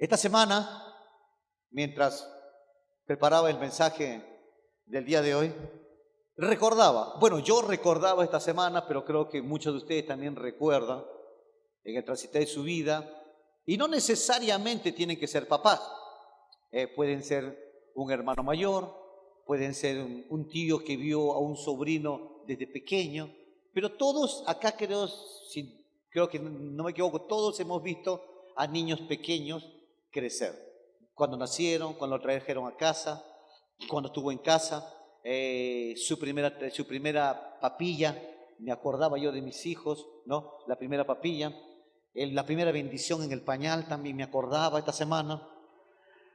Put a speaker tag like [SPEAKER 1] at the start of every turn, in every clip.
[SPEAKER 1] Esta semana, mientras preparaba el mensaje del día de hoy, yo recordaba esta semana, pero creo que muchos de ustedes también recuerdan en el transitar de su vida, y no necesariamente tienen que ser papás, pueden ser un hermano mayor, pueden ser un tío que vio a un sobrino desde pequeño, pero todos acá creo que no me equivoco, todos hemos visto a niños pequeños crecer. Cuando nacieron, cuando lo trajeron a casa, cuando estuvo en casa, su primera papilla, me acordaba yo de mis hijos, ¿no? La primera papilla, la primera bendición en el pañal también me acordaba esta semana.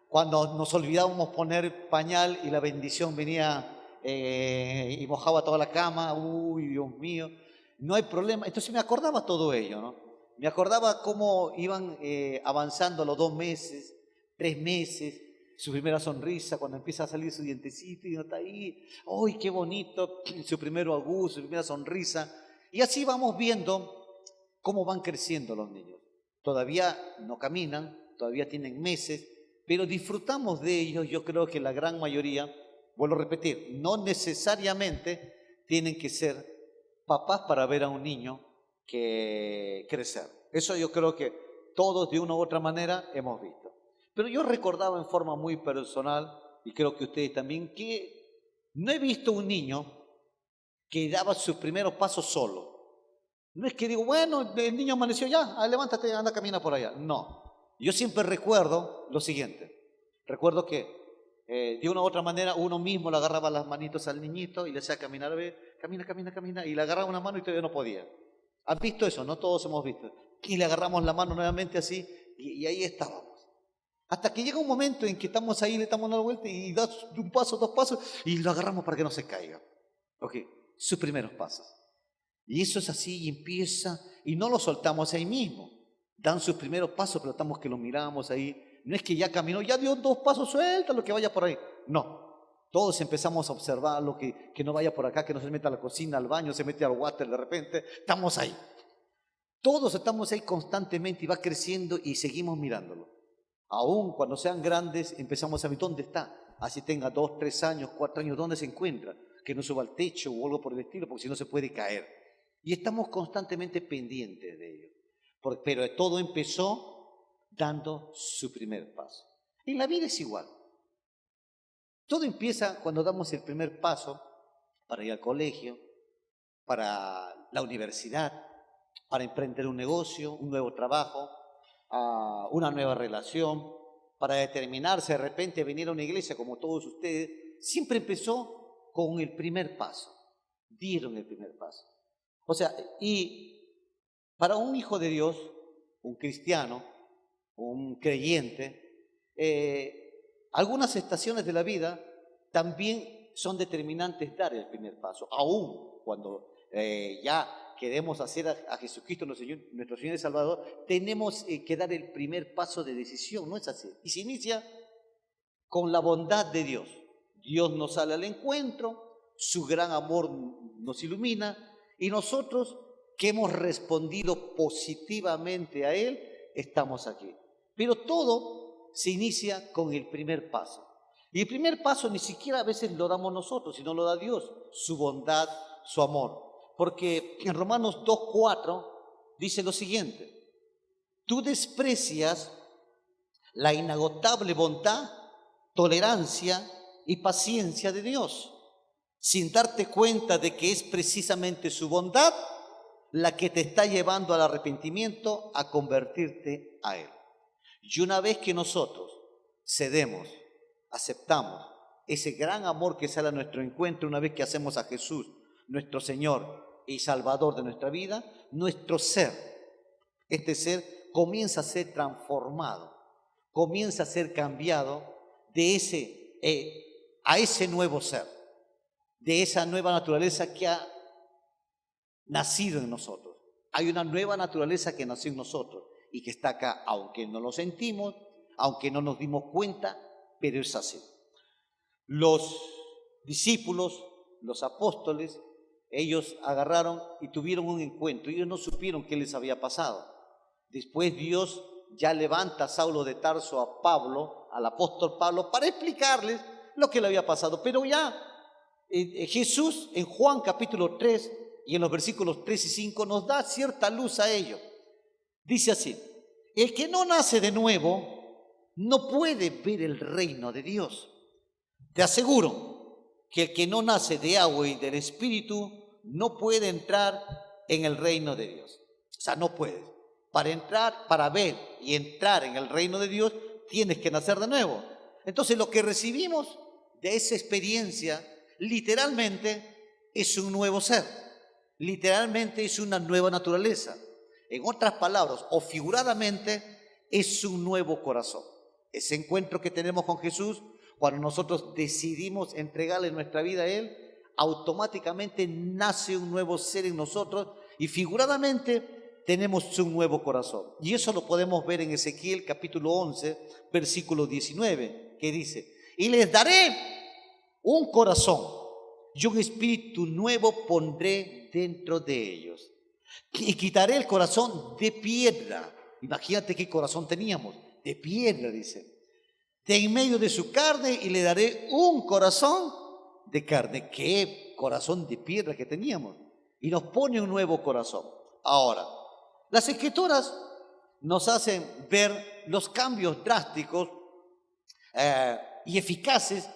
[SPEAKER 1] Cuando nos olvidábamos poner pañal y la bendición venía y mojaba toda la cama, uy, Dios mío, no hay problema. Entonces me acordaba todo ello, ¿no? Me acordaba cómo iban avanzando los 2 meses, 3 meses, su primera sonrisa, cuando empieza a salir su dientecito y no está ahí, ¡ay, qué bonito! Su primer agudo, su primera sonrisa. Y así vamos viendo cómo van creciendo los niños. Todavía no caminan, todavía tienen meses, pero disfrutamos de ellos. Yo creo que la gran mayoría, vuelvo a repetir, no necesariamente tienen que ser papás para ver a un niño que crecer. Eso yo creo que todos de una u otra manera hemos visto. Pero yo recordaba en forma muy personal, y creo que ustedes también, que no he visto un niño que daba sus primeros pasos solo. No es que digo, bueno, el niño amaneció ya, levántate, anda, camina por allá. No. Yo siempre recuerdo lo siguiente. Recuerdo que de una u otra manera uno mismo le agarraba las manitos al niñito y le hacía caminar, camina, y le agarraba una mano y todavía no podía. ¿Han visto eso? No todos hemos visto. Y le agarramos la mano nuevamente así y ahí estábamos. Hasta que llega un momento en que estamos ahí, le estamos dando la vuelta y das un paso, 2 pasos y lo agarramos para que no se caiga. Ok, sus primeros pasos. Y eso es así y empieza, y no lo soltamos ahí mismo. Dan sus primeros pasos, pero estamos que lo miramos ahí. No es que ya caminó, ya dio 2 pasos, suéltalo que vaya por ahí. No, todos empezamos a observarlo, que no vaya por acá, que no se meta a la cocina, al baño, se mete al water de repente. Estamos ahí. Todos estamos ahí constantemente y va creciendo y seguimos mirándolo. Aún cuando sean grandes empezamos a ver dónde está. Así tenga 2, 3 años, 4 años, ¿dónde se encuentra? Que no suba al techo o algo por el estilo, porque si no se puede caer. Y estamos constantemente pendientes de ello. Pero todo empezó dando su primer paso. Y la vida es igual. Todo empieza cuando damos el primer paso para ir al colegio, para la universidad, para emprender un negocio, un nuevo trabajo, una nueva relación, para determinarse de repente a venir a una iglesia como todos ustedes. Siempre empezó con el primer paso. Dieron el primer paso. O sea, y para un hijo de Dios, un cristiano, un creyente, algunas estaciones de la vida también son determinantes dar el primer paso, aún cuando ya queremos hacer a Jesucristo nuestro Señor y Salvador, tenemos que dar el primer paso de decisión, ¿no es así? Y se inicia con la bondad de Dios. Dios nos sale al encuentro, su gran amor nos ilumina, y nosotros que hemos respondido positivamente a Él, estamos aquí. Pero todo se inicia con el primer paso. Y el primer paso ni siquiera a veces lo damos nosotros, sino lo da Dios, su bondad, su amor. Porque en Romanos 2:4 dice lo siguiente: tú desprecias la inagotable bondad, tolerancia y paciencia de Dios, sin darte cuenta de que es precisamente su bondad la que te está llevando al arrepentimiento, a convertirte a Él. Y una vez que nosotros cedemos, aceptamos ese gran amor que sale a nuestro encuentro, una vez que hacemos a Jesús nuestro Señor y Salvador de nuestra vida, nuestro ser, este ser comienza a ser transformado, comienza a ser cambiado a ese nuevo ser, de esa nueva naturaleza que ha nacido en nosotros. Hay una nueva naturaleza que nació en nosotros y que está acá, aunque no lo sentimos, aunque no nos dimos cuenta, pero es así. Los discípulos, los apóstoles, ellos agarraron y tuvieron un encuentro. Ellos no supieron qué les había pasado. Después Dios ya levanta Saulo de Tarso a Pablo, al apóstol Pablo, para explicarles lo que le había pasado. Pero ya Jesús en Juan capítulo 3 y en los versículos 3 y 5 nos da cierta luz a ello. Dice así: el que no nace de nuevo no puede ver el reino de Dios. Te aseguro que el que no nace de agua y del Espíritu no puede entrar en el reino de Dios. O sea, no puedes. Para entrar, para ver y entrar en el reino de Dios, tienes que nacer de nuevo. Entonces, lo que recibimos de esa experiencia, literalmente, es un nuevo ser. Literalmente es una nueva naturaleza. En otras palabras, o figuradamente, es un nuevo corazón. Ese encuentro que tenemos con Jesús, cuando nosotros decidimos entregarle nuestra vida a Él, automáticamente nace un nuevo ser en nosotros y figuradamente tenemos un nuevo corazón. Y eso lo podemos ver en Ezequiel capítulo 11, versículo 19, que dice: y les daré un corazón y un espíritu nuevo pondré dentro de ellos. Y quitaré el corazón de piedra. Imagínate qué corazón teníamos, de piedra, dice, de en medio de su carne, y le daré un corazón de carne. Qué corazón de piedra que teníamos. Y nos pone un nuevo corazón. Ahora, las Escrituras nos hacen ver los cambios drásticos y eficaces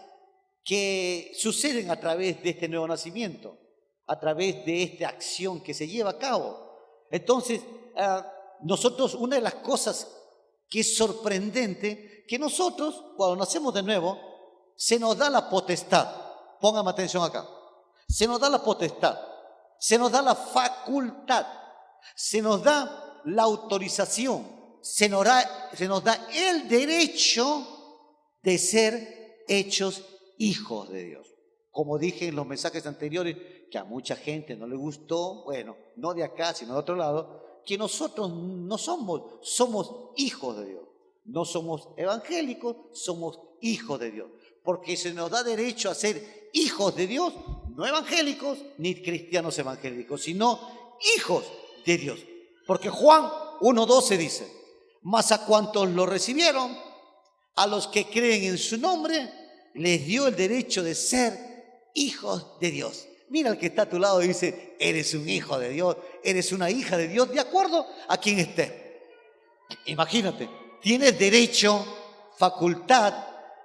[SPEAKER 1] que suceden a través de este nuevo nacimiento, a través de esta acción que se lleva a cabo. Entonces, nosotros, una de las cosas que es sorprendente, que nosotros, cuando nacemos de nuevo, se nos da la potestad. Póngame atención acá. Se nos da la potestad, se nos da la facultad, se nos da la autorización, se nos da el derecho de ser hechos hijos de Dios. Como dije en los mensajes anteriores, que a mucha gente no le gustó, bueno, no de acá, sino de otro lado, que nosotros no somos hijos de Dios. No somos evangélicos, somos hijos de Dios. Porque se nos da derecho a ser hijos de Dios, no evangélicos ni cristianos evangélicos, sino hijos de Dios. Porque Juan 1:12 dice: mas a cuantos lo recibieron, a los que creen en su nombre, les dio el derecho de ser hijos de Dios. Mira al que está a tu lado y dice: eres un hijo de Dios, eres una hija de Dios, de acuerdo a quien esté. Imagínate, tienes derecho, facultad,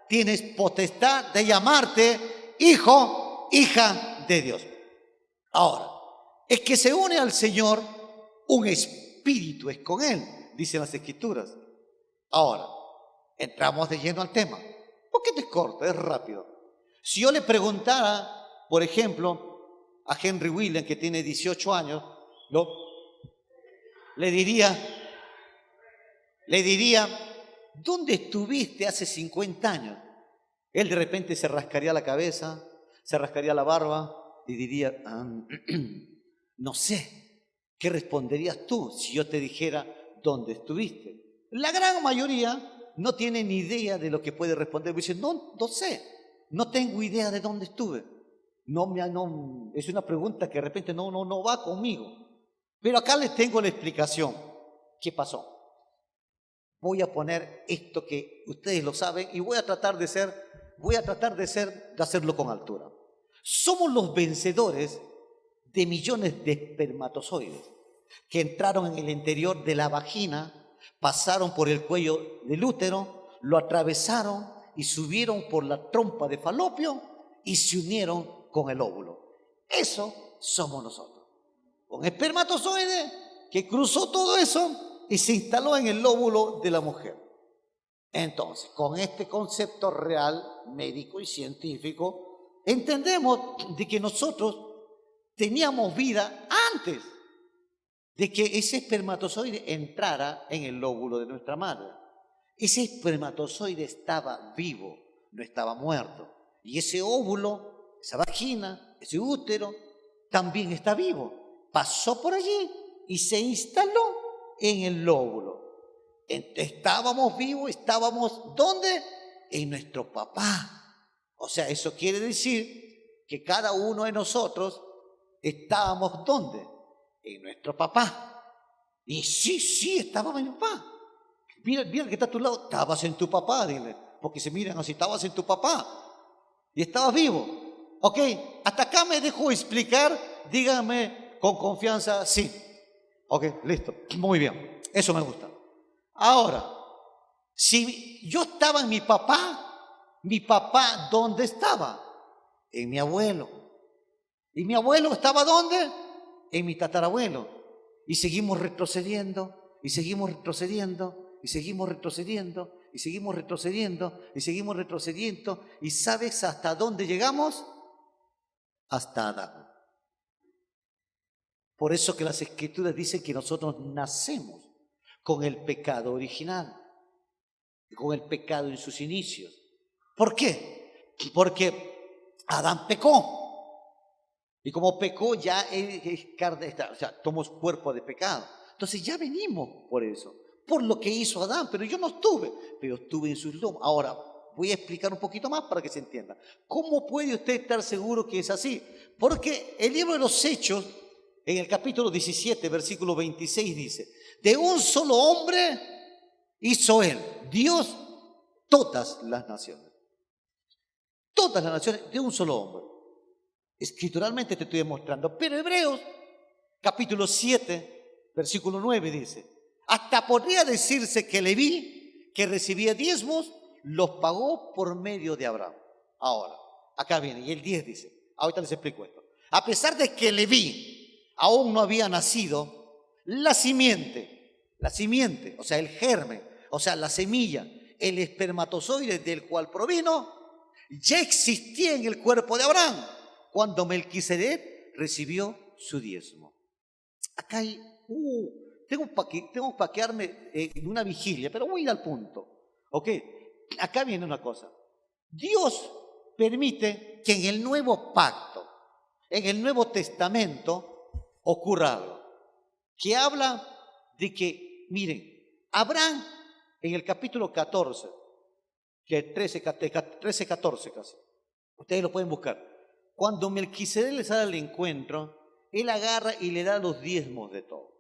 [SPEAKER 1] tienes potestad de llamarte hijo, hija de Dios. Ahora, es que se une al Señor, un espíritu es con Él, dicen las Escrituras. Ahora, entramos de lleno al tema. Un poquito es corto, es rápido. Si yo le preguntara, por ejemplo, a Henry Williams, que tiene 18 años, le diría, ¿dónde estuviste hace 50 años? Él de repente se rascaría la cabeza, se rascaría la barba y diría: no sé. ¿Qué responderías tú si yo te dijera dónde estuviste? La gran mayoría no tiene ni idea de lo que puede responder. Dice: no sé, no tengo idea de dónde estuve. No, es una pregunta que de repente no va conmigo. Pero acá les tengo la explicación. ¿Qué pasó? Voy a poner esto que ustedes lo saben y voy a tratar de hacerlo con altura. Somos los vencedores de millones de espermatozoides que entraron en el interior de la vagina, pasaron por el cuello del útero, lo atravesaron y subieron por la trompa de Falopio y se unieron con el óvulo. Eso somos nosotros. Un espermatozoide que cruzó todo eso y se instaló en el óvulo de la mujer. Entonces, con este concepto real, médico y científico, entendemos de que nosotros teníamos vida antes de que ese espermatozoide entrara en el óvulo de nuestra madre. Ese espermatozoide estaba vivo, no estaba muerto. Y ese óvulo, esa vagina, ese útero, también está vivo. Pasó por allí y se instaló en el óvulo. Estábamos vivos, estábamos ¿dónde? En nuestro papá. O sea, eso quiere decir que cada uno de nosotros estábamos ¿dónde? En nuestro papá. Y sí, estábamos en mi papá. Mira, mira el que está a tu lado, estabas en tu papá, dile. Porque se miran así, estabas en tu papá y estabas vivo. ¿Ok? Hasta acá me dejo explicar, díganme con confianza, sí. Ok, listo. Muy bien, eso me gusta. Ahora, si yo estaba en mi papá, ¿dónde estaba? En mi abuelo. ¿Y mi abuelo estaba dónde? En mi tatarabuelo. Y seguimos retrocediendo, y seguimos retrocediendo, y seguimos retrocediendo, y seguimos retrocediendo, y seguimos retrocediendo. ¿Y sabes hasta dónde llegamos? Hasta Adán. Por eso que las Escrituras dicen que nosotros nacemos con el pecado original, con el pecado en sus inicios. ¿Por qué? Porque Adán pecó. Y como pecó, ya es carne, o sea, tomamos cuerpo de pecado. Entonces ya venimos por eso, por lo que hizo Adán, pero yo no estuve, pero estuve en sus lomos. Ahora, voy a explicar un poquito más para que se entienda. ¿Cómo puede usted estar seguro que es así? Porque el libro de los Hechos, en el capítulo 17, versículo 26, dice, de un solo hombre hizo él, Dios, todas las naciones. Todas las naciones de un solo hombre. Escrituralmente te estoy demostrando. Pero Hebreos, capítulo 7, versículo 9 dice, hasta podría decirse que Leví, que recibía diezmos, los pagó por medio de Abraham. Ahora, acá viene, y el 10 dice, ahorita les explico esto. A pesar de que Leví aún no había nacido, la simiente, o sea, el germen, o sea, la semilla, el espermatozoide del cual provino, ya existía en el cuerpo de Abraham cuando Melquisedec recibió su diezmo. Acá hay, tengo para quedarme en una vigilia, pero voy a ir al punto. ¿Ok? Acá viene una cosa. Dios permite que en el nuevo pacto, en el Nuevo Testamento, ocurra algo. Que habla de que, miren, Abraham en el capítulo 14, que 13, 14 casi, ustedes lo pueden buscar. Cuando Melquisedec le sale al encuentro, él agarra y le da los diezmos de todo.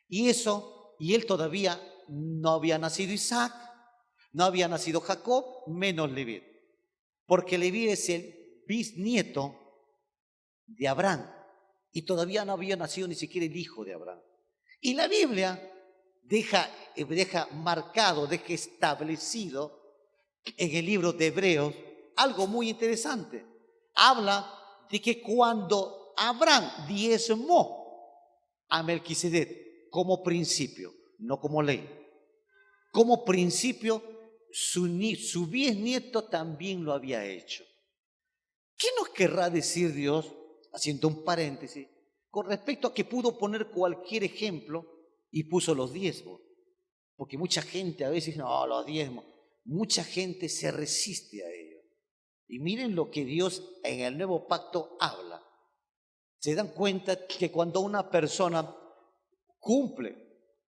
[SPEAKER 1] Y él todavía no había nacido Isaac, no había nacido Jacob, menos Leví. Porque Leví es el bisnieto de Abraham y todavía no había nacido ni siquiera el hijo de Abraham. Y la Biblia deja marcado, deja establecido en el libro de Hebreos algo muy interesante. Habla de que cuando Abraham diezmó a Melquisedec como principio, no como ley, como principio, su bisnieto también lo había hecho. ¿Qué nos querrá decir Dios, haciendo un paréntesis, con respecto a que pudo poner cualquier ejemplo y puso los diezmos? Porque mucha gente a veces dice, no, los diezmos. Mucha gente se resiste a ello. Y miren lo que Dios en el nuevo pacto habla. Se dan cuenta que cuando una persona cumple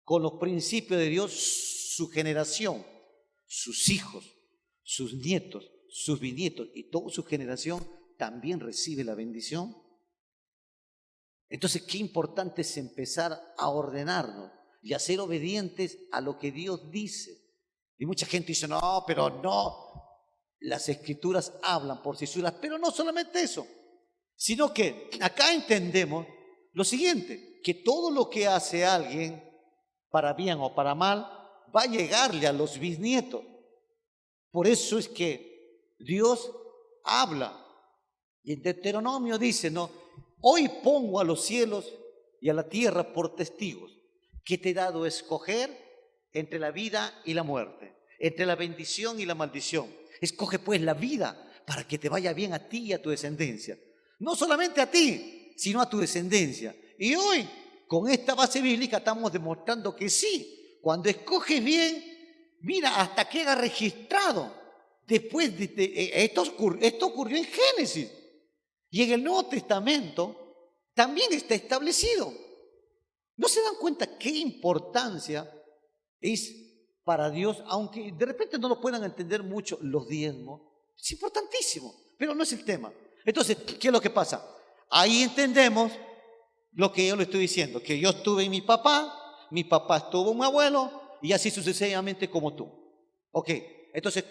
[SPEAKER 1] con los principios de Dios, su generación, sus hijos, sus nietos, sus bisnietos y toda su generación también recibe la bendición. Entonces, qué importante es empezar a ordenarnos y a ser obedientes a lo que Dios dice. Y mucha gente dice, no, pero no. Las Escrituras hablan por sí solas, pero no solamente eso, sino que acá entendemos lo siguiente, que todo lo que hace alguien, para bien o para mal, va a llegarle a los bisnietos. Por eso es que Dios habla. Y en Deuteronomio dice, no, hoy pongo a los cielos y a la tierra por testigos, que te he dado a escoger entre la vida y la muerte, entre la bendición y la maldición. Escoge pues la vida para que te vaya bien a ti y a tu descendencia. No solamente a ti, sino a tu descendencia. Y hoy, con esta base bíblica, estamos demostrando que sí, cuando escoges bien, mira, hasta queda registrado. Después esto ocurrió en Génesis. Y en el Nuevo Testamento también está establecido. ¿No se dan cuenta qué importancia es para Dios, aunque de repente no lo puedan entender mucho los diezmos? Es importantísimo, pero no es el tema. Entonces, ¿qué es lo que pasa? Ahí entendemos lo que yo le estoy diciendo, que yo estuve en mi papá estuvo en mi abuelo, y así sucesivamente como tú. Ok, entonces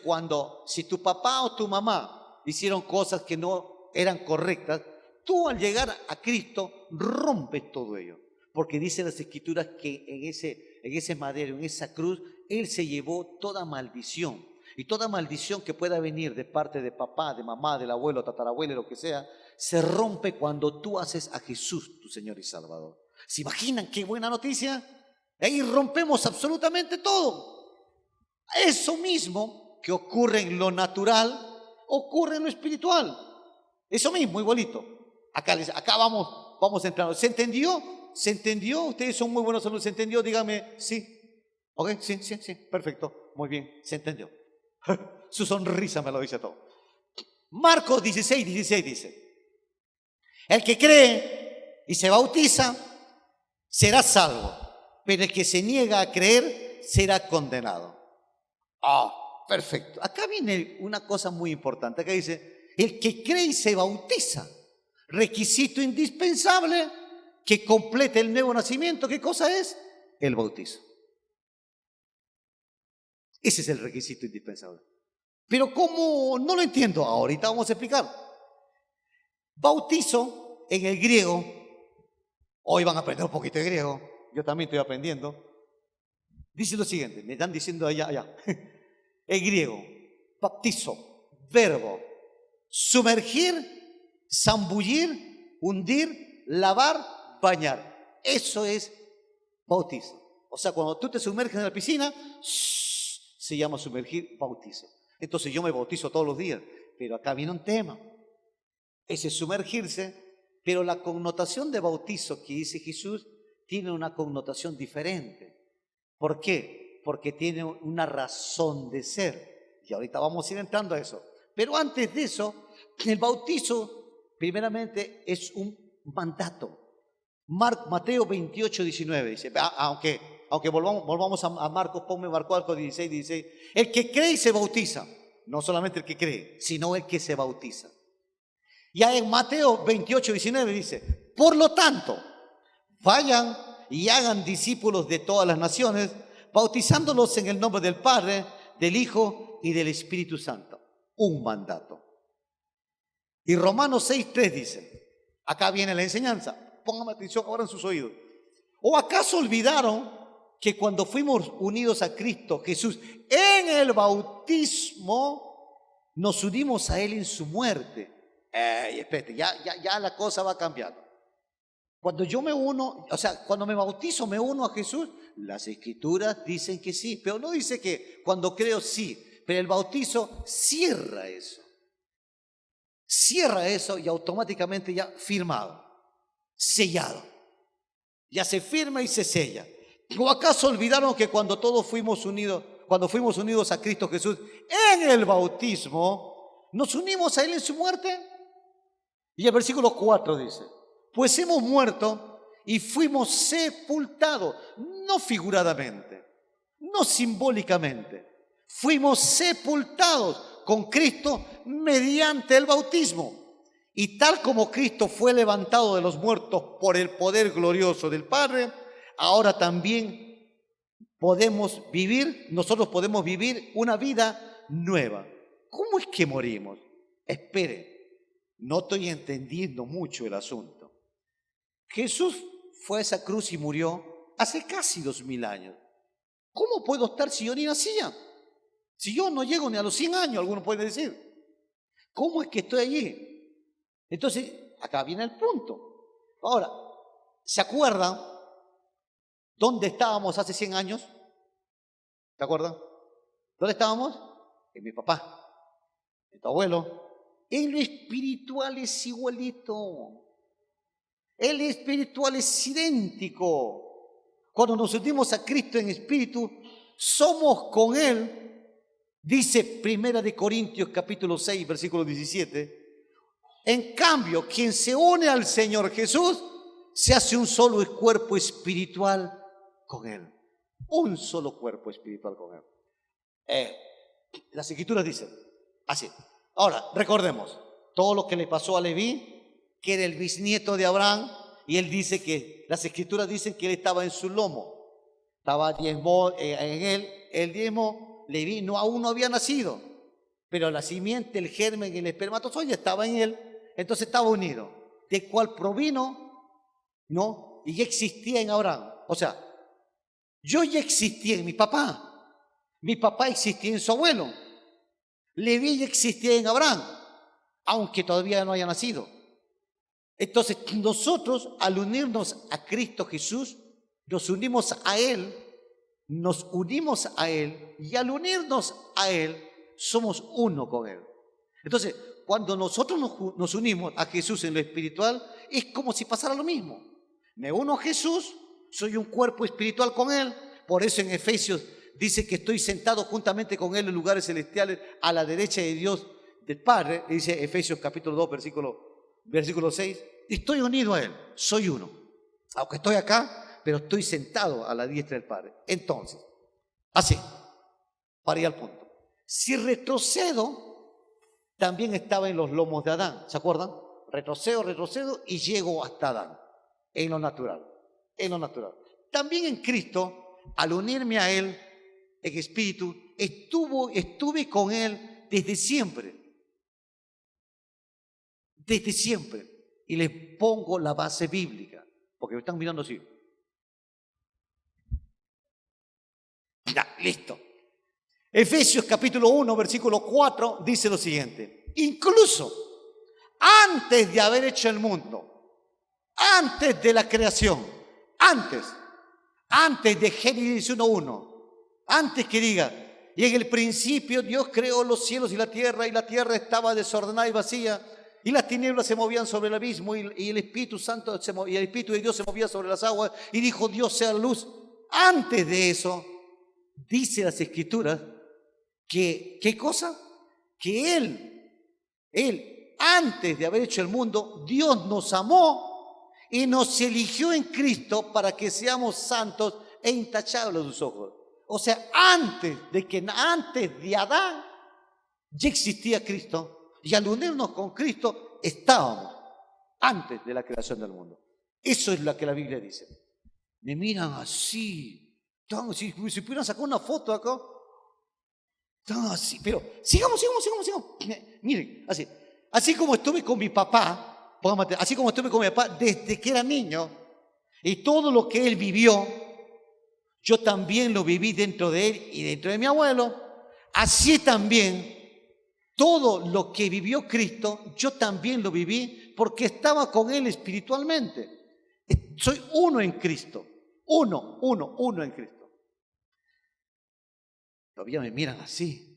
[SPEAKER 1] si tu papá o tu mamá hicieron cosas que no eran correctas, tú al llegar a Cristo rompes todo ello. Porque dice las Escrituras que en ese madero, en esa cruz, Él se llevó toda maldición. Y toda maldición que pueda venir de parte de papá, de mamá, del abuelo, tatarabuelo, lo que sea, se rompe cuando tú haces a Jesús tu Señor y Salvador. ¿Se imaginan qué buena noticia? Ahí rompemos absolutamente todo. Eso mismo que ocurre en lo natural, ocurre en lo espiritual. Eso mismo, igualito. Acá vamos entrando. ¿Se entendió? ¿Se entendió? Ustedes son muy buenos alumnos. ¿Se entendió? Dígame, sí. ¿Ok? Sí, perfecto. Muy bien, se entendió. Su sonrisa me lo dice todo. Marcos 16 dice: el que cree y se bautiza será salvo, pero el que se niega a creer será condenado. Perfecto. Acá viene una cosa muy importante. Acá dice: el que cree y se bautiza. Requisito indispensable que complete el nuevo nacimiento. ¿Qué cosa es? El bautizo. Ese es el requisito indispensable. Pero ¿cómo? No lo entiendo. Ahorita vamos a explicar. Bautizo en el griego. Hoy van a aprender un poquito de griego. Yo también estoy aprendiendo. Dice lo siguiente. Me están diciendo allá. El griego. Baptizo. Verbo. Sumergir, zambullir, hundir, lavar, bañar. Eso es bautizo. O sea, cuando tú te sumerges en la piscina, se llama sumergir, bautizo. Entonces yo me bautizo todos los días, pero acá viene un tema. Ese es sumergirse, pero la connotación de bautizo que dice Jesús tiene una connotación diferente. ¿Por qué? Porque tiene una razón de ser. Y ahorita vamos a ir entrando a eso. Pero antes de eso, el bautizo primeramente es un mandato. Mateo 28:19 dice, aunque volvamos a Marcos, ponme Marcos 16. El que cree y se bautiza, no solamente el que cree, sino el que se bautiza. Ya en Mateo 28:19 dice, por lo tanto, vayan y hagan discípulos de todas las naciones, bautizándolos en el nombre del Padre, del Hijo y del Espíritu Santo. Un mandato. Y Romanos 6:3 dice, acá viene la enseñanza, pónganme atención ahora en sus oídos. ¿O acaso olvidaron que cuando fuimos unidos a Cristo Jesús en el bautismo, nos unimos a Él en su muerte? Espérate, ya la cosa va cambiando. Cuando yo me uno, o sea, cuando me bautizo me uno a Jesús, las Escrituras dicen que sí, pero no dice que cuando creo sí. Pero el bautizo cierra eso. Cierra eso y automáticamente ya firmado, sellado. Ya se firma y se sella. ¿O acaso olvidaron que cuando fuimos unidos a Cristo Jesús en el bautismo, nos unimos a Él en su muerte? Y el versículo 4 dice, pues hemos muerto y fuimos sepultados, no figuradamente, no simbólicamente. Fuimos sepultados con Cristo mediante el bautismo. Y tal como Cristo fue levantado de los muertos por el poder glorioso del Padre, ahora también nosotros podemos vivir una vida nueva. ¿Cómo es que morimos? Espere, no estoy entendiendo mucho el asunto. Jesús fue a esa cruz y murió hace casi 2000 años. ¿Cómo puedo estar si yo ni nacía? Si yo no llego ni a los 100 años, algunos pueden decir. ¿Cómo es que estoy allí? Entonces, acá viene el punto. Ahora, ¿se acuerdan dónde estábamos hace 100 años? ¿Se acuerdan? ¿Dónde estábamos? En mi papá, en tu abuelo. En lo espiritual es igualito. El espiritual es idéntico. Cuando nos unimos a Cristo en espíritu, somos con Él. Dice 1 Corintios capítulo 6, versículo 17. En cambio, quien se une al Señor Jesús, se hace un solo cuerpo espiritual con Él. Un solo cuerpo espiritual con Él. Las Escrituras dicen así. Ahora, recordemos todo lo que le pasó a Leví, que era el bisnieto de Abraham, y él dice que las Escrituras dicen que él estaba en su lomo. estaba diezmo en él, el diezmo Leví aún no había nacido, pero la simiente, el germen, el espermatozoide estaba en él, entonces estaba unido, de cual provino, ¿no? Y ya existía en Abraham. O sea, yo ya existía en mi papá existía en su abuelo, Leví ya existía en Abraham, aunque todavía no haya nacido. Entonces, nosotros al unirnos a Cristo Jesús, nos unimos a Él y al unirnos a Él, somos uno con Él. Entonces, cuando nosotros nos unimos a Jesús en lo espiritual, es como si pasara lo mismo. Me uno a Jesús, soy un cuerpo espiritual con Él, por eso en Efesios dice que estoy sentado juntamente con Él en lugares celestiales a la derecha de Dios del Padre, dice Efesios capítulo 2, versículo 6, estoy unido a Él, soy uno. Aunque estoy acá, pero estoy sentado a la diestra del Padre. Entonces, así, para ir al punto. Si retrocedo, también estaba en los lomos de Adán, ¿se acuerdan? Retrocedo y llego hasta Adán, en lo natural. También en Cristo, al unirme a Él en espíritu, estuve con Él desde siempre. Y les pongo la base bíblica, porque me están mirando así. Ya, listo. Efesios capítulo 1, versículo 4, dice lo siguiente. Incluso antes de haber hecho el mundo, antes de la creación, antes de Génesis 1:1, antes que diga, y en el principio Dios creó los cielos y la tierra estaba desordenada y vacía, y las tinieblas se movían sobre el abismo, y el Espíritu Santo y el Espíritu de Dios se movía sobre las aguas, y dijo Dios sea la luz. Antes de eso, dice las Escrituras, que, ¿qué cosa? Que Él, antes de haber hecho el mundo, Dios nos amó y nos eligió en Cristo para que seamos santos e intachables a sus ojos. O sea, antes de Adán, ya existía Cristo. Y al unirnos con Cristo, estábamos antes de la creación del mundo. Eso es lo que la Biblia dice. Me miran así, si pudieran sacar una foto acá, así, pero sigamos. Miren, así como estuve con mi papá, desde que era niño, y todo lo que él vivió, yo también lo viví dentro de él y dentro de mi abuelo. Así también, todo lo que vivió Cristo, yo también lo viví porque estaba con Él espiritualmente. Soy uno en Cristo. Uno en Cristo. Todavía me miran así.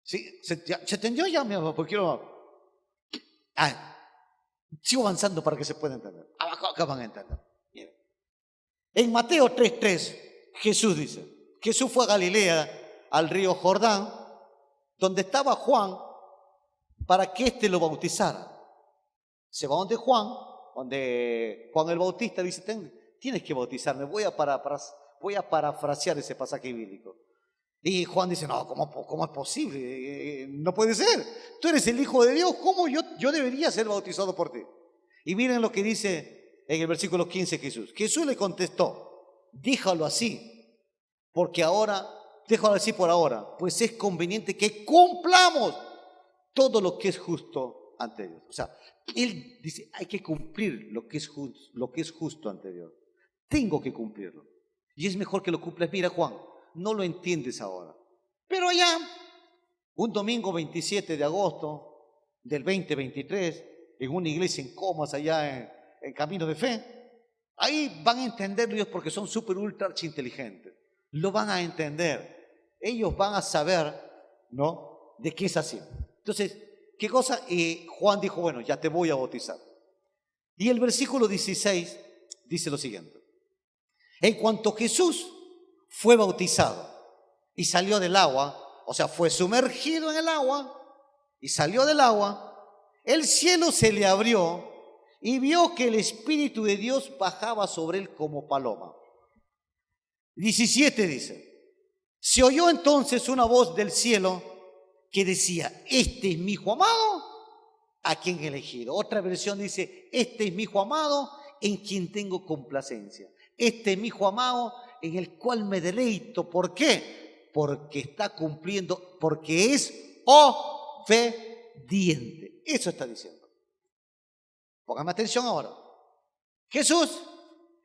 [SPEAKER 1] ¿Sí? ¿Se entendió ya? Porque quiero... sigo avanzando para que se pueda entender. Acá van a entender. Miren. En Mateo 3:3, Jesús fue a Galilea, al río Jordán, donde estaba Juan, para que éste lo bautizara. Se va donde Juan el Bautista dice, tienes que bautizarme, voy a parafrasear ese pasaje bíblico. Y Juan dice, no, ¿cómo es posible? No puede ser, tú eres el Hijo de Dios, ¿cómo yo debería ser bautizado por ti? Y miren lo que dice en el versículo 15 Jesús. Jesús le contestó, déjalo así por ahora, pues es conveniente que cumplamos todo lo que es justo ante Dios. O sea, Él dice, hay que cumplir lo que es justo ante Dios. Tengo que cumplirlo. Y es mejor que lo cumplas. Mira, Juan, no lo entiendes ahora. Pero allá, un domingo 27 de agosto del 2023, en una iglesia en Comas, allá en Camino de Fe, ahí van a entenderlo ellos porque son súper ultra archi inteligentes. Lo van a entender. Ellos van a saber, ¿no?, de qué es así. Entonces, ¿qué cosa? Y Juan dijo, bueno, ya te voy a bautizar. Y el versículo 16 dice lo siguiente. En cuanto Jesús fue bautizado y salió del agua, o sea, fue sumergido en el agua y salió del agua, el cielo se le abrió y vio que el Espíritu de Dios bajaba sobre él como paloma. 17 dice, se oyó entonces una voz del cielo que decía, este es mi Hijo amado, a quien he elegido. Otra versión dice, este es mi Hijo amado, en quien tengo complacencia. Este es mi hijo amado en el cual me deleito. ¿Por qué? Porque está cumpliendo, porque es obediente. Eso está diciendo. Póngame atención ahora. Jesús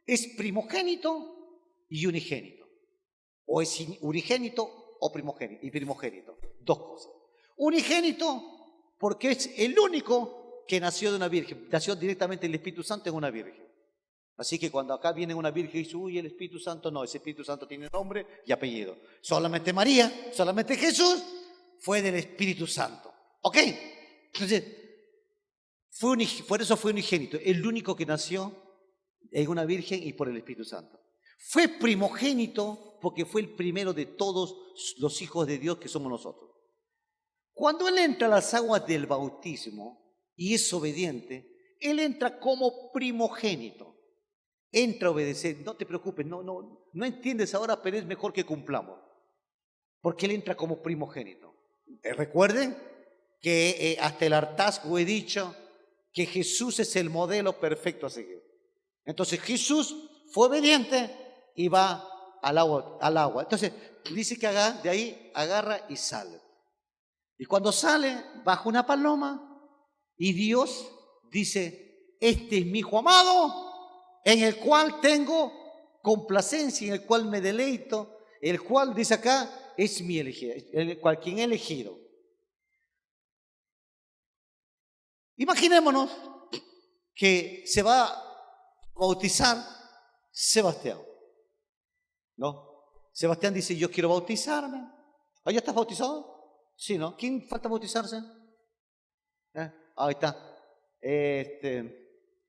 [SPEAKER 1] es primogénito y unigénito. O es unigénito o primogénito, y primogénito. Dos cosas. Unigénito porque es el único que nació de una virgen. Nació directamente el Espíritu Santo en una virgen. Así que cuando acá viene una virgen y dice, uy, el Espíritu Santo, no, ese Espíritu Santo tiene nombre y apellido. Solamente María, solamente Jesús fue del Espíritu Santo. ¿Ok? Entonces, por eso fue unigénito, el único que nació en una virgen y por el Espíritu Santo. Fue primogénito porque fue el primero de todos los hijos de Dios que somos nosotros. Cuando Él entra a las aguas del bautismo y es obediente, Él entra como primogénito. Entra a obedecer, no te preocupes, no entiendes ahora, pero es mejor que cumplamos. Porque Él entra como primogénito. Recuerden que hasta el hartazgo he dicho que Jesús es el modelo perfecto a seguir. Entonces Jesús fue obediente y va al agua. Entonces dice que de ahí agarra y sale. Y cuando sale, baja una paloma y Dios dice, este es mi hijo amado, en el cual tengo complacencia, en el cual me deleito, el cual, dice acá, es mi elegido, quien he elegido. Imaginémonos que se va a bautizar Sebastián, ¿no? Sebastián dice, yo quiero bautizarme. ¿Ya estás bautizado? Sí, ¿no? ¿Quién falta bautizarse? Ahí está.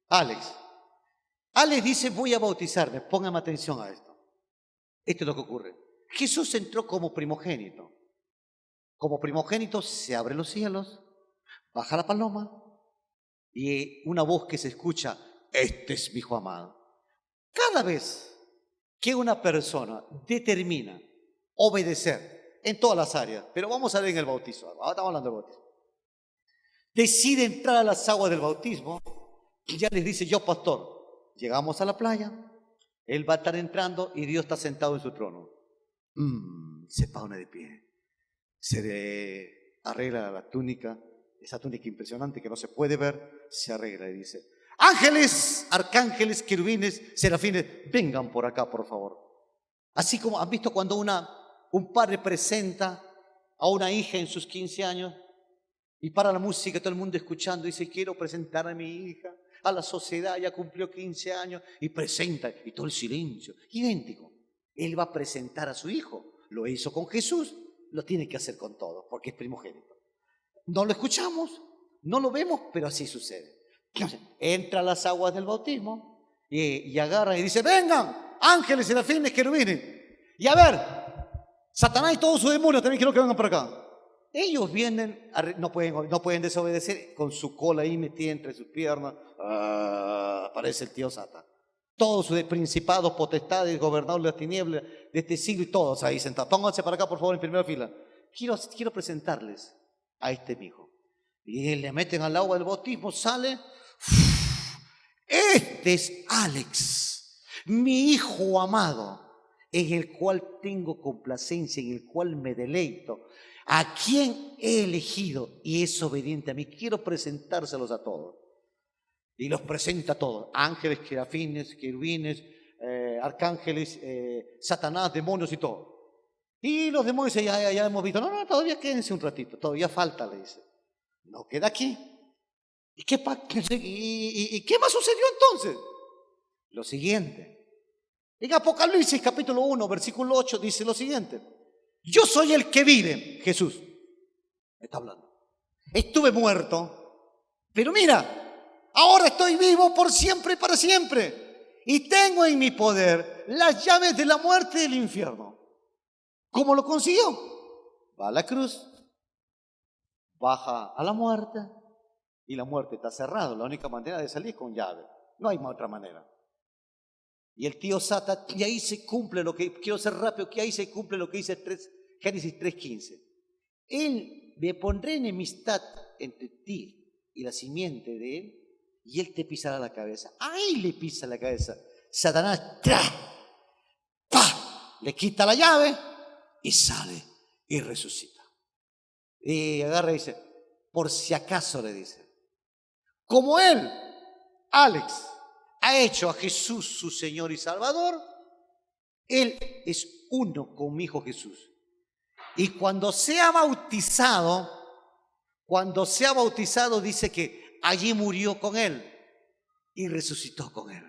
[SPEAKER 1] Alex. Alex dice, voy a bautizarme. Póngame atención a esto. Esto es lo que ocurre. Jesús entró como primogénito. Como primogénito se abren los cielos, baja la paloma y una voz que se escucha, este es mi hijo amado. Cada vez que una persona determina obedecer en todas las áreas, pero vamos a ver en el bautismo, ahora estamos hablando del bautismo, decide entrar a las aguas del bautismo y ya les dice, yo pastor, llegamos a la playa, él va a estar entrando y Dios está sentado en su trono. Se pone de pie, se arregla la túnica, esa túnica impresionante que no se puede ver, se arregla y dice, ángeles, arcángeles, querubines, serafines, vengan por acá, por favor. Así como han visto cuando un padre presenta a una hija en sus 15 años y para la música, todo el mundo escuchando, dice, quiero presentar a mi hija a la sociedad, ya cumplió 15 años y presenta, y todo el silencio, idéntico. Él va a presentar a su hijo, lo hizo con Jesús, lo tiene que hacer con todos, porque es primogénito. No lo escuchamos, no lo vemos, pero así sucede. Entra a las aguas del bautismo y agarra y dice, vengan, ángeles, serafines, querubines. Y a ver, Satanás y todos sus demonios también quiero que vengan por acá. Ellos vienen, no pueden desobedecer, con su cola ahí metida entre sus piernas, aparece el tío Satan. Todos sus principados, potestades, gobernadores de las tinieblas de este siglo y todos ahí sentados. Pónganse para acá, por favor, en primera fila. Quiero presentarles a este mi hijo. Y le meten al agua del bautismo, sale. Este es Alex, mi hijo amado, en el cual tengo complacencia, en el cual me deleito, a quien he elegido y es obediente a mí. Quiero presentárselos a todos. Y los presenta a todos, ángeles, serafines, querubines, arcángeles, Satanás, demonios y todo. Y los demonios ya hemos visto, no, todavía quédense un ratito, todavía falta, le dice. No queda aquí. ¿Y qué más sucedió entonces? Lo siguiente. En Apocalipsis capítulo 1, versículo 8 dice lo siguiente. Yo soy el que vive, Jesús está hablando. Estuve muerto, pero mira, ahora estoy vivo por siempre y para siempre. Y tengo en mi poder las llaves de la muerte y del infierno. ¿Cómo lo consiguió? Va a la cruz, baja a la muerte y la muerte está cerrada. La única manera de salir es con llave. No hay otra manera. Y el tío Sata, y ahí se cumple lo que, quiero ser rápido, que ahí se cumple lo que dice Génesis 3:15. Él me pondré enemistad entre ti y la simiente de él, y él te pisará la cabeza. Ahí le pisa la cabeza. Satanás ¡pa! Le quita la llave y sale y resucita. Y agarra y dice, por si acaso le dice, como él, Alex, ha hecho a Jesús su Señor y Salvador, él es uno con mi hijo Jesús. Y cuando sea bautizado dice que allí murió con él y resucitó con él.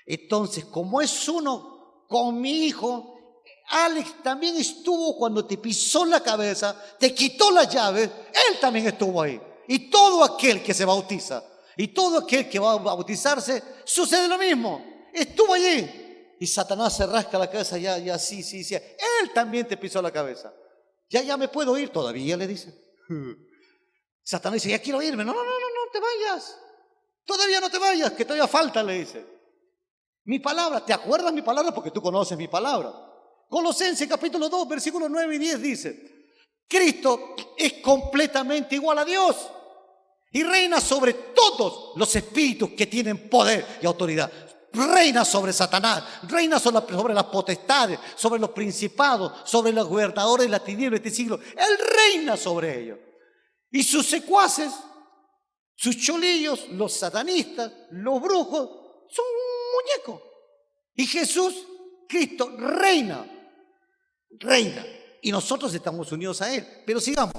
[SPEAKER 1] Entonces, como es uno con mi hijo, Alex también estuvo cuando te pisó la cabeza, te quitó las llaves, él también estuvo ahí. Y todo aquel que se bautiza y todo aquel que va a bautizarse, sucede lo mismo. Estuvo allí. Y Satanás se rasca la cabeza, ya, sí. Él también te pisó la cabeza. Ya me puedo ir todavía, le dice. Satanás dice, ya quiero irme. No te vayas. Todavía no te vayas, que todavía falta, le dice. Mi palabra, ¿te acuerdas mi palabra? Porque tú conoces mi palabra. Colosenses capítulo 2, versículos 9 y 10 dice, Cristo es completamente igual a Dios y reina sobre todos los espíritus que tienen poder y autoridad. Reina sobre Satanás, reina sobre las potestades, sobre los principados, sobre los gobernadores de la tiniebla de este siglo. Él reina sobre ellos. Y sus secuaces, sus cholillos, los satanistas, los brujos, son muñecos. Y Jesús, Cristo, reina. Y nosotros estamos unidos a Él. Pero sigamos.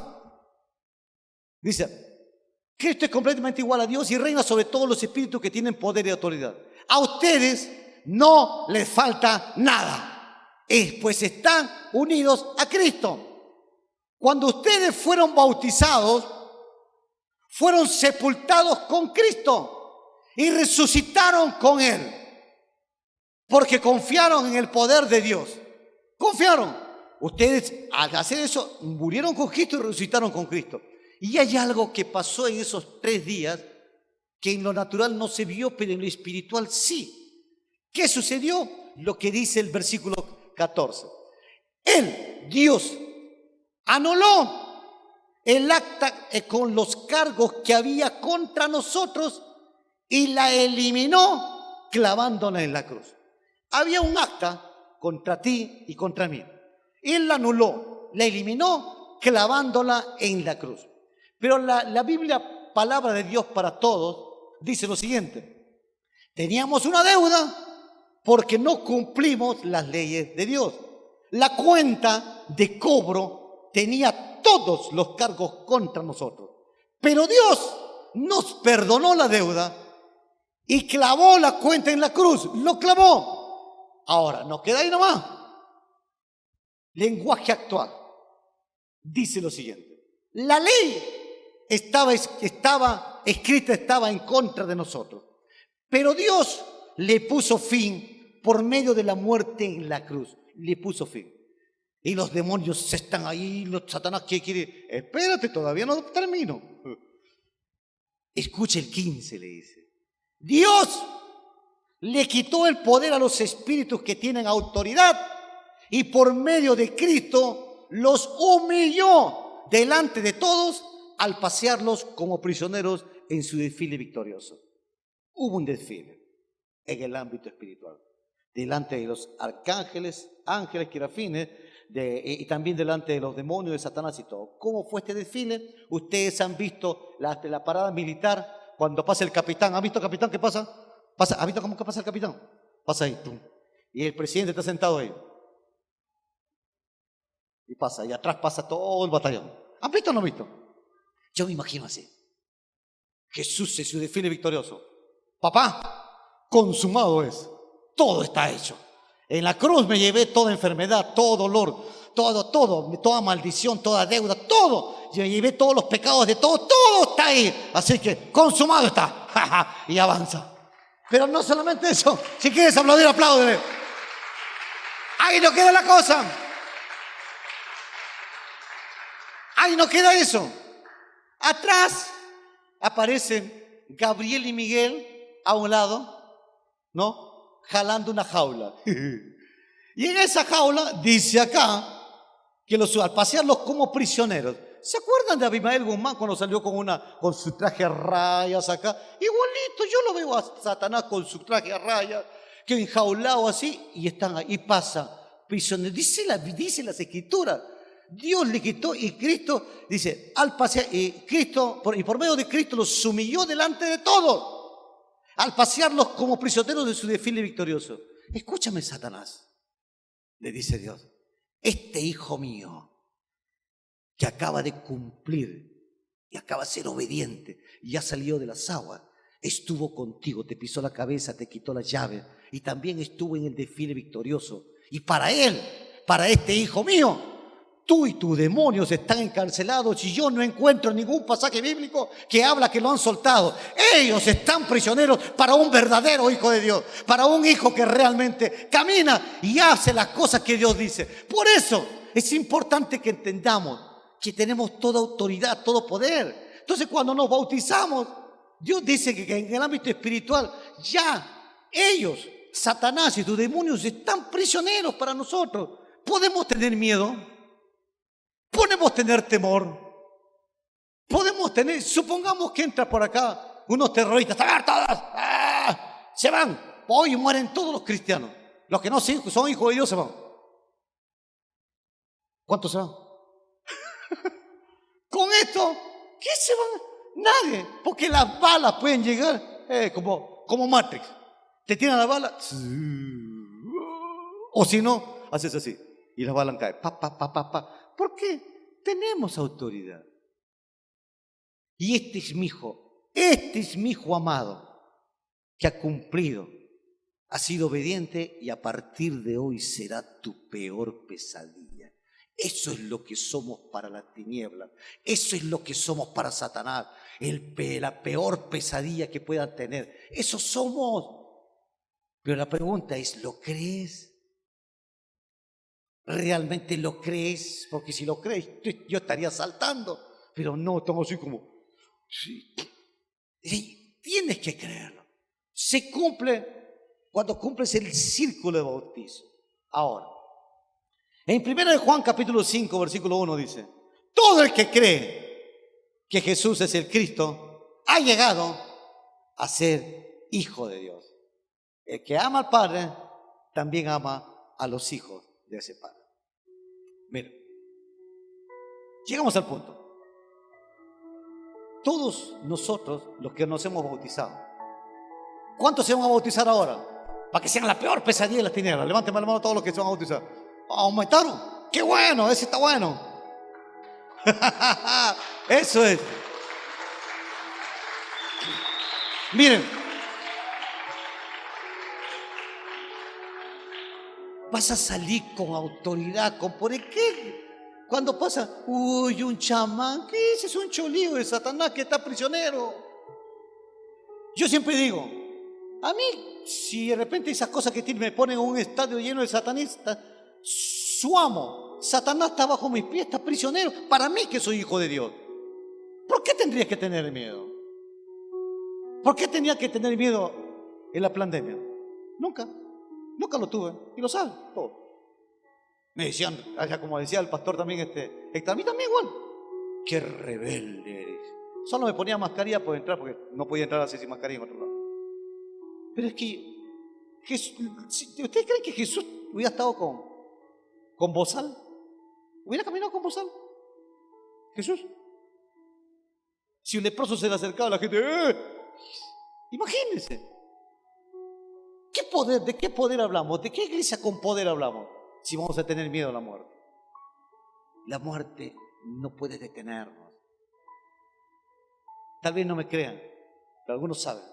[SPEAKER 1] Dice, Cristo es completamente igual a Dios y reina sobre todos los espíritus que tienen poder y autoridad. A ustedes no les falta nada, pues están unidos a Cristo. Cuando ustedes fueron bautizados, fueron sepultados con Cristo y resucitaron con Él, porque confiaron en el poder de Dios. Confiaron. Ustedes al hacer eso murieron con Cristo y resucitaron con Cristo. Y hay algo que pasó en esos 3 días que en lo natural no se vio, pero en lo espiritual sí. ¿Qué sucedió? Lo que dice el versículo 14. Él, Dios, anuló el acta con los cargos que había contra nosotros y la eliminó clavándola en la cruz. Había un acta contra ti y contra mí. Él la anuló, la eliminó clavándola en la cruz. Pero la Biblia, palabra de Dios para todos, dice lo siguiente: teníamos una deuda porque no cumplimos las leyes de Dios. La cuenta de cobro tenía todos los cargos contra nosotros, pero Dios nos perdonó la deuda y clavó la cuenta en la cruz, lo clavó. Ahora, no queda ahí nomás. Lenguaje actual dice lo siguiente: la ley estaba escrita, estaba en contra de nosotros, pero Dios le puso fin por medio de la muerte en la cruz. Le puso fin. Y los demonios están ahí, los Satanás que quiere, espérate, todavía no termino. Escuche el 15, le dice: Dios le quitó el poder a los espíritus que tienen autoridad y por medio de Cristo los humilló delante de todos al pasearlos como prisioneros en su desfile victorioso. Hubo un desfile en el ámbito espiritual, delante de los arcángeles, ángeles, querafines, y también delante de los demonios de Satanás y todo. ¿Cómo fue este desfile? Ustedes han visto la parada militar cuando pasa el capitán. ¿Han visto el capitán qué pasa? ¿Han visto cómo que pasa el capitán? Pasa ahí, ¡pum! Y el presidente está sentado ahí. Y pasa, y atrás pasa todo el batallón. ¿Han visto o no han visto? Yo me imagino así. Jesús en su desfile victorioso. Papá, consumado es. Todo está hecho. En la cruz me llevé toda enfermedad, todo dolor, toda maldición, toda deuda, todo. Yo me llevé todos los pecados de todo está ahí. Así que consumado está. Y avanza. Pero no solamente eso. Si quieres aplaudir, apláudele. Ahí no queda la cosa. Ahí no queda eso. Atrás aparecen Gabriel y Miguel a un lado, ¿no? Jalando una jaula. Y en esa jaula dice acá que al pasearlos como prisioneros. ¿Se acuerdan de Abimael Guzmán cuando salió con su traje a rayas acá? Igualito, yo lo veo a Satanás con su traje a rayas, que enjaulados así y están ahí, y pasa prisioneros. Dice las Escrituras. Dios le quitó y Cristo dice, al pasear, y por medio de Cristo los humilló delante de todos, al pasearlos como prisioneros de su desfile victorioso. Escúchame, Satanás, le dice Dios, este hijo mío que acaba de cumplir y acaba de ser obediente y ha salido de las aguas, estuvo contigo, te pisó la cabeza, te quitó las llaves y también estuvo en el desfile victorioso. Y para él, para este hijo mío, tú y tus demonios están encarcelados y yo no encuentro ningún pasaje bíblico que habla que lo han soltado. Ellos están prisioneros para un verdadero hijo de Dios, para un hijo que realmente camina y hace las cosas que Dios dice. Por eso es importante que entendamos que tenemos toda autoridad, todo poder. Entonces, cuando nos bautizamos, Dios dice que en el ámbito espiritual ya ellos, Satanás y tus demonios, están prisioneros para nosotros. ¿Podemos tener miedo? ¿Podemos tener temor? Podemos tener, supongamos que entra por acá unos terroristas, ¡a ver todos! ¡Ah! Se van, hoy mueren todos los cristianos. Los que no son hijos de Dios se van. ¿Cuántos se van? Con esto, ¿qué se van? Nadie, porque las balas pueden llegar como Matrix. Te tiran la bala, o si no, haces así y las balas caen. ¿Por qué? Tenemos autoridad. Y este es mi hijo amado, que ha cumplido, ha sido obediente y a partir de hoy será tu peor pesadilla. Eso es lo que somos para las tinieblas, eso es lo que somos para Satanás, la peor pesadilla que puedan tener. Eso somos. Pero la pregunta es, ¿lo crees? ¿Realmente lo crees? Porque si lo crees, yo estaría saltando. Pero no, estamos así como... Sí. Sí, tienes que creerlo. Se cumple cuando cumples el círculo de bautizo. Ahora, en 1 Juan capítulo 5, versículo 1 dice, todo el que cree que Jesús es el Cristo ha llegado a ser hijo de Dios. El que ama al Padre también ama a los hijos de ese Padre. Mira, llegamos al punto. Todos nosotros, los que nos hemos bautizado, ¿cuántos se van a bautizar ahora? Para que sean la peor pesadilla de las tinieblas. Levanten la mano todos los que se van a bautizar. ¿Aumentaron? ¡Qué bueno! Ese está bueno. Eso es. Miren, vas a salir con autoridad, con poder. ¿Qué? Cuando pasa, uy, un chamán, ¿qué es? Es un cholío de Satanás que está prisionero. Yo siempre digo, a mí, si de repente esas cosas que tienen me ponen en un estadio lleno de satanistas, su amo, Satanás está bajo mis pies, está prisionero, para mí que soy hijo de Dios. ¿Por qué tendría que tener miedo? ¿Por qué tenía que tener miedo en la pandemia? Nunca lo tuve, y lo saben todos. Me decían, como decía el pastor también, a mí también igual. Qué rebelde eres. Solo me ponía mascarilla por entrar, porque no podía entrar así sin mascarilla en otro lado. Pero es que, ¿ustedes creen que Jesús hubiera estado con bozal? ¿Hubiera caminado con bozal? Jesús. Si un leproso se le acercaba a la gente, imagínense. ¿Qué poder? ¿De qué poder hablamos? ¿De qué iglesia con poder hablamos? Si vamos a tener miedo a la muerte. La muerte no puede detenernos. Tal vez no me crean, pero algunos saben.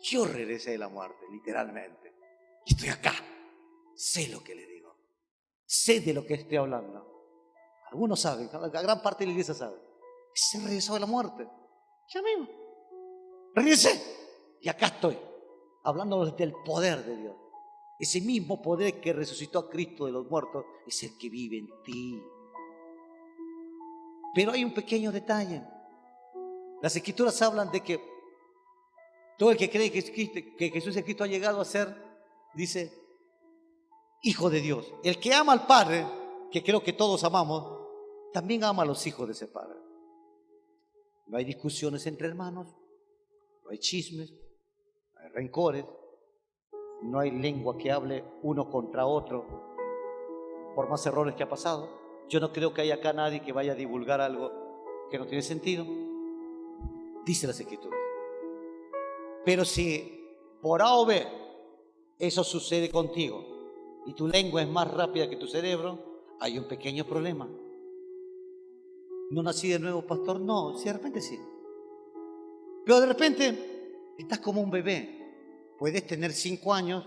[SPEAKER 1] Yo regresé de la muerte, literalmente. Y estoy acá. Sé lo que le digo. Sé de lo que estoy hablando. Algunos saben, la gran parte de la iglesia sabe. Se regresó de la muerte. Ya mismo. Regresé. Y acá estoy, hablándoles del poder de Dios. Ese mismo poder que resucitó a Cristo de los muertos es el que vive en ti. Pero hay un pequeño detalle. Las Escrituras hablan de que todo el que cree que Jesús es Cristo ha llegado a ser, dice, hijo de Dios. El que ama al Padre, que creo que todos amamos, también ama a los hijos de ese Padre. No hay discusiones entre hermanos, no hay chismes, no hay rencores. No hay lengua que hable uno contra otro, por más errores que ha pasado. Yo no creo que haya acá nadie que vaya a divulgar algo que no tiene sentido. Dice las Escrituras. Pero si por A o B eso sucede contigo y tu lengua es más rápida que tu cerebro, hay un pequeño problema. ¿No nací de nuevo, pastor? No, sí, de repente sí. Pero de repente estás como un bebé. Puedes tener 5 años,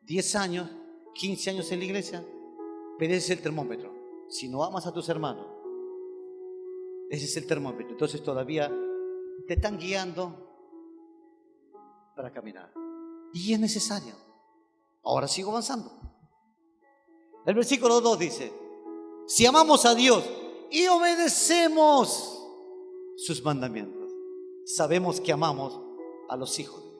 [SPEAKER 1] 10 años, 15 años en la iglesia, pero ese es el termómetro. Si no amas a tus hermanos, ese es el termómetro. Entonces todavía te están guiando para caminar. Y es necesario. Ahora sigo avanzando. El versículo 2 dice: si amamos a Dios y obedecemos sus mandamientos, sabemos que amamos a los hijos de Dios.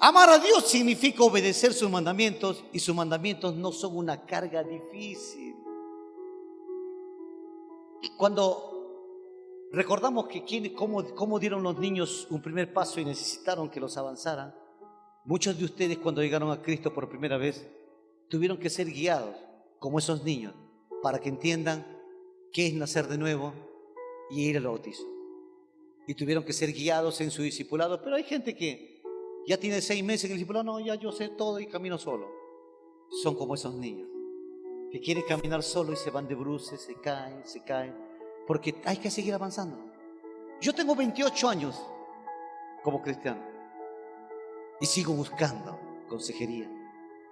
[SPEAKER 1] Amar a Dios significa obedecer sus mandamientos, y sus mandamientos no son una carga difícil. Cuando recordamos que cómo dieron los niños un primer paso y necesitaron que los avanzaran, muchos de ustedes cuando llegaron a Cristo por primera vez tuvieron que ser guiados como esos niños para que entiendan qué es nacer de nuevo y ir al bautizo. Y tuvieron que ser guiados en su discipulado. Pero hay gente que ya tiene 6 meses en el discipulado: no, ya yo sé todo y camino solo. Son como esos niños que quieren caminar solo y se van de bruces, se caen, porque hay que seguir avanzando. Yo tengo 28 años como cristiano y sigo buscando consejería.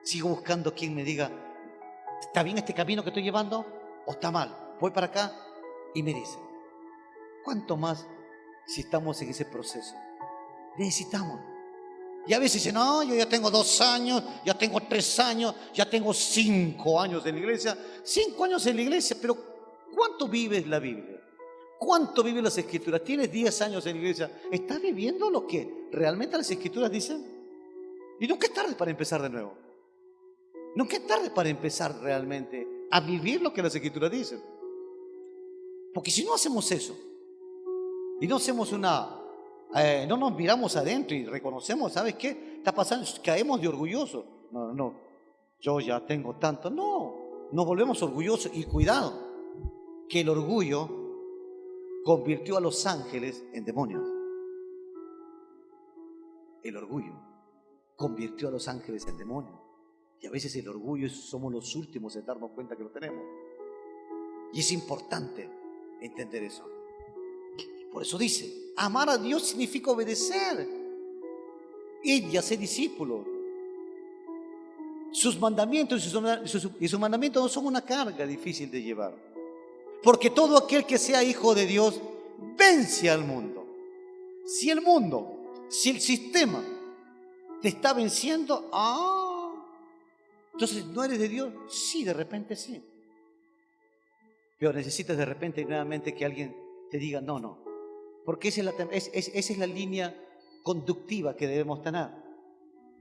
[SPEAKER 1] Sigo buscando quien me diga: ¿está bien este camino que estoy llevando o está mal? Voy para acá. Y me dice: ¿cuánto más si estamos en ese proceso? Necesitamos. Y a veces dicen: no, yo ya tengo 2 años, ya tengo 3 años, ya tengo 5 años en la iglesia. 5 años en la iglesia, pero ¿cuánto vives la Biblia? ¿Cuánto vives las Escrituras? ¿Tienes 10 años en la iglesia? ¿Estás viviendo lo que realmente las Escrituras dicen? Y nunca es tarde para empezar de nuevo. Nunca es tarde para empezar realmente a vivir lo que las Escrituras dicen. Porque si no hacemos eso y no hacemos no nos miramos adentro y reconocemos: ¿sabes qué está pasando? Caemos de orgullosos. No, yo ya tengo tanto. No, nos volvemos orgullosos. Y cuidado, que el orgullo convirtió a los ángeles en demonios. El orgullo convirtió a los ángeles en demonios. Y a veces el orgullo somos los últimos en darnos cuenta que lo tenemos. Y es importante entender eso. Por eso dice: amar a Dios significa obedecer, ir y hacer discípulos. Sus mandamientos y sus mandamientos no son una carga difícil de llevar. Porque todo aquel que sea hijo de Dios vence al mundo. Si el sistema te está venciendo, entonces no eres de Dios. Sí, de repente sí. Pero necesitas de repente nuevamente que alguien te diga: no. Porque esa es la línea conductiva que debemos tener.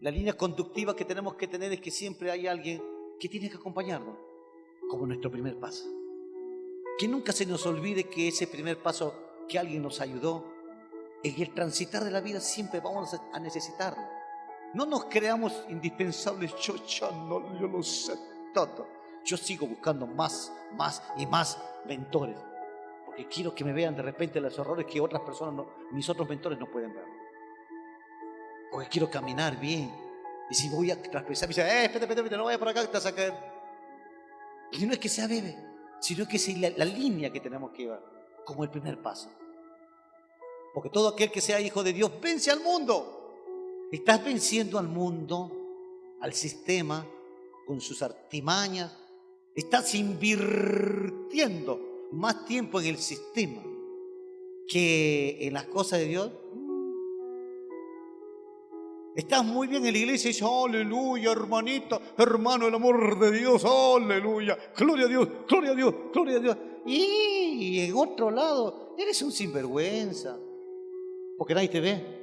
[SPEAKER 1] La línea conductiva que tenemos que tener es que siempre hay alguien que tiene que acompañarnos, como nuestro primer paso. Que nunca se nos olvide que ese primer paso que alguien nos ayudó, en el transitar de la vida siempre vamos a necesitarlo. No nos creamos indispensables. Yo lo sé todo. Yo sigo buscando más y más mentores. Porque quiero que me vean de repente los errores que otras personas, mis otros mentores no pueden ver. Porque quiero caminar bien. Y si voy a traspezar, me dice: espérate, no vayas por acá, que te vas a caer. Y no es que sea bebé, sino que es la línea que tenemos que llevar como el primer paso. Porque todo aquel que sea hijo de Dios vence al mundo. Estás venciendo al mundo, al sistema, con sus artimañas. Estás invirtiendo más tiempo en el sistema que en las cosas de Dios. Estás muy bien en la iglesia y dices: aleluya, hermanita, hermano, el amor de Dios, aleluya, gloria a Dios, gloria a Dios, gloria a Dios. Y en otro lado eres un sinvergüenza, porque nadie te ve.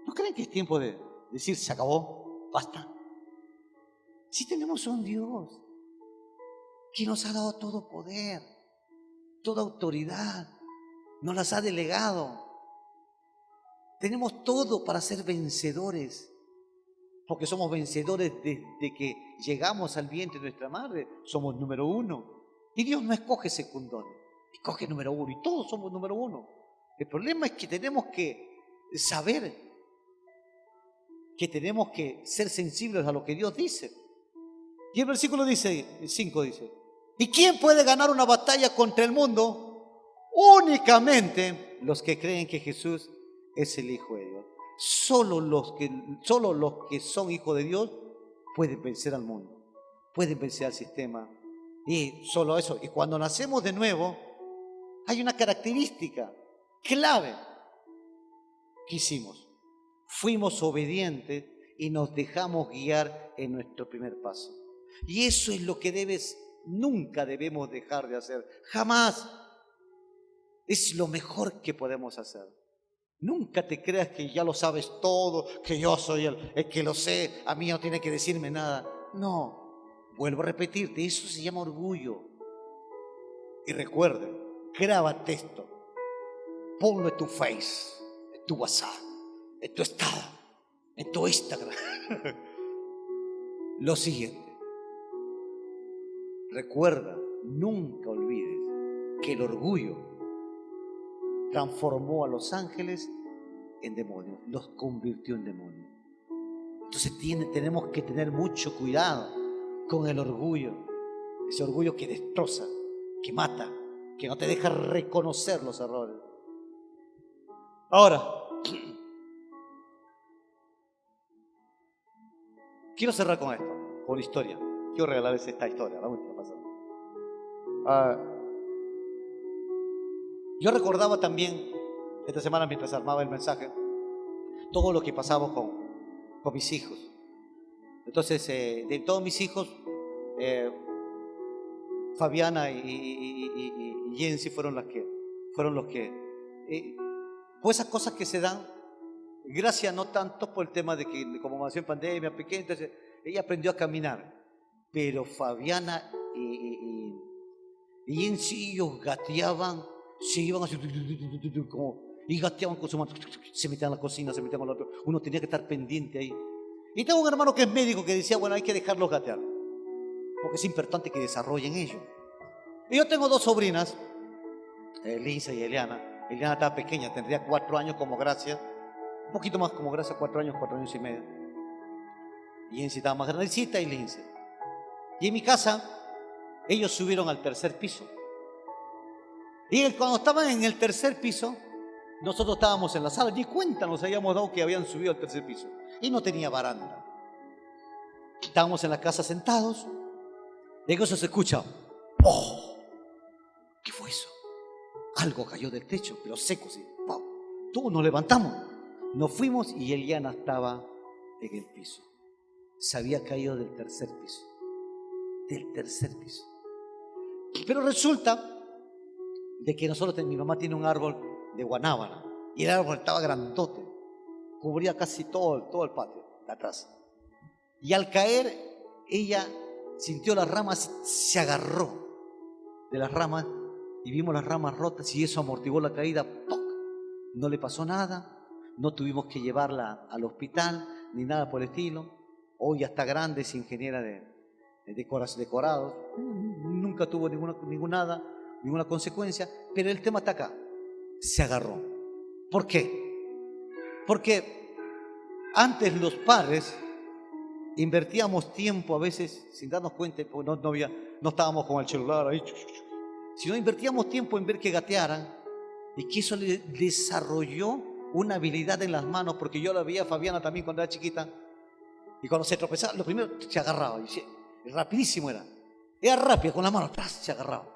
[SPEAKER 1] ¿No creen que es tiempo de decir: se acabó, basta? Si tenemos un Dios que nos ha dado todo poder, toda autoridad, nos las ha delegado. Tenemos todo para ser vencedores, porque somos vencedores desde que llegamos al vientre de nuestra madre. Somos número uno. Y Dios no escoge secundón, escoge número uno. Y todos somos número uno. El problema es que tenemos que saber que tenemos que ser sensibles a lo que Dios dice. Y el versículo 5 dice, ¿y quién puede ganar una batalla contra el mundo? Únicamente los que creen que Jesús es el Hijo de Dios. Solo los que son hijos de Dios pueden vencer al mundo, pueden vencer al sistema. Y solo eso. Y cuando nacemos de nuevo, hay una característica clave que hicimos. Fuimos obedientes y nos dejamos guiar en nuestro primer paso. Y eso es lo que nunca debemos dejar de hacer. Jamás. Es lo mejor que podemos hacer. Nunca te creas que ya lo sabes todo, que yo soy el que lo sé, a mí no tiene que decirme nada. No, vuelvo a repetirte, eso se llama orgullo. Y recuerden, grábate esto, ponlo en tu Face, en tu WhatsApp, en tu estado, en tu Instagram. Lo siguiente, recuerda, nunca olvides que el orgullo transformó a los ángeles en demonios, los convirtió en demonios. Entonces tenemos que tener mucho cuidado con el orgullo, ese orgullo que destroza, que mata, que no te deja reconocer los errores. Ahora, quiero cerrar con esto, con la historia. Quiero regalarles esta historia, la última pasada. Yo recordaba también, esta semana mientras armaba el mensaje, todo lo que pasaba con mis hijos. Entonces, de todos mis hijos, Fabiana y Jensi fueron los que, pues esas cosas que se dan, gracias no tanto por el tema de que como nació en pandemia, pequeña, entonces ella aprendió a caminar, pero Fabiana y Jensi, ellos gateaban, se iban así, y gateaban con su mano, se metían en la cocina, se metían con el otro, uno tenía que estar pendiente ahí. Y tengo un hermano que es médico que decía, bueno, hay que dejarlos gatear, porque es importante que desarrollen ellos. Y yo tengo dos sobrinas, Lindsay y Eliana. Eliana estaba pequeña, tendría 4 años como Gracia, un poquito más como Gracia, 4 años y medio. Y Lindsay estaba más grandecita y Lindsay. Y en mi casa, ellos subieron al 3er piso. Y cuando estaban en el 3er piso, nosotros estábamos en la sala, ni cuenta nos habíamos dado que habían subido al 3er piso. Y no tenía baranda. Estábamos en la casa sentados, y en eso se escucha, ¡oh! ¿Qué fue eso? Algo cayó del techo, pero seco, sí. ¡Pum! Todos nos levantamos, nos fuimos y Eliana estaba en el piso. Se había caído del 3er piso. Del 3er piso. Pero resulta de que mi mamá tiene un árbol de guanábana y el árbol estaba grandote, cubría casi todo el patio de atrás. Y al caer, ella sintió las ramas, se agarró de las ramas y vimos las ramas rotas y eso amortiguó la caída. ¡Poc! No le pasó nada, no tuvimos que llevarla al hospital ni nada por el estilo. Hoy ya está grande, es ingeniera de decorados, nunca tuvo ninguna consecuencia, pero el tema está acá, se agarró. ¿Por qué? Porque antes los padres invertíamos tiempo a veces sin darnos cuenta, porque no estábamos con el celular ahí, sino invertíamos tiempo en ver que gatearan y que eso le desarrolló una habilidad en las manos, porque yo la veía a Fabiana también cuando era chiquita y cuando se tropezaba, lo primero se agarraba y rapidísimo era rápido, con la mano atrás se agarraba.